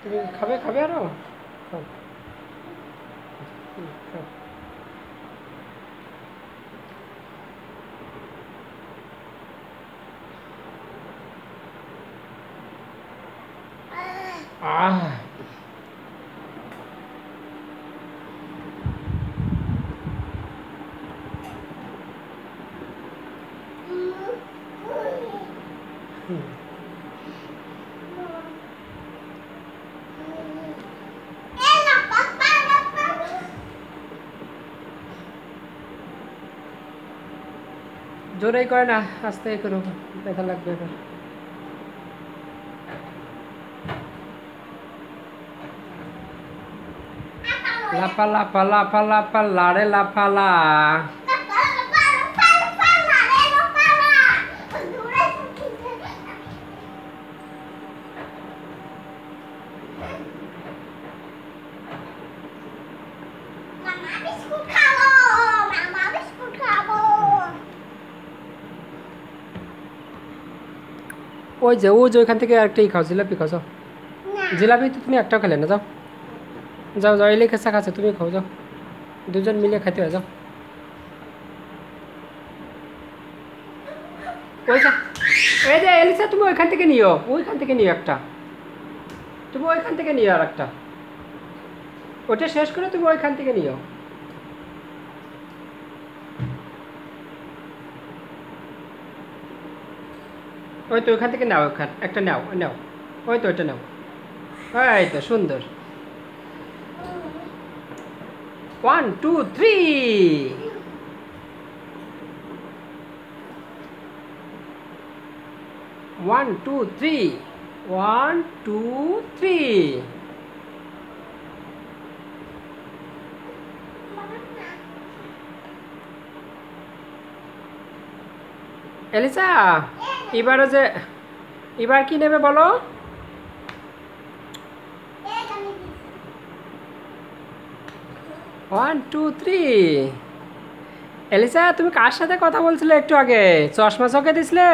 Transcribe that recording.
তুমি খাবে খাবে আরো খাও। খাও। আহ জোরেই করে না, আস্তে করো, ব্যথা লাগবে এবার। লাফা লাফা লাফা লাফা লারে লাফালা। ওই যে ওইখান থেকে আরেকটাই খাও, জিলাপি খাও, যাও। জিলাপি তো তুমি একটাও খেলে না, যাও যাও যাও, এলে খেসা খাচ্ছে, তুমি খাও, যাও, দুজন মিলে খাইতে হয়, যাও। ওইখান এই যে এলিসা, তুমি ওইখান থেকে নিও, ওইখান থেকে নিও একটা, তুমি ওইখান থেকে নিও আর একটা, ওটা শেষ করে তুমি ওইখান থেকে নিও। ওই তো ওইখান থেকে নাও, ওখান একটা নাও, নাও, ওই তো ওইটা নাও, এই তো সুন্দর। 1 2 3, 1 2 3, 1 2 3। এলিসা, এবারে যে এবার কি নেবে বলো? 1 2 3। এলিসা, তুমি কার সাথে কথা বলছিলে একটু আগে? চশমা চোখে দিছিলে?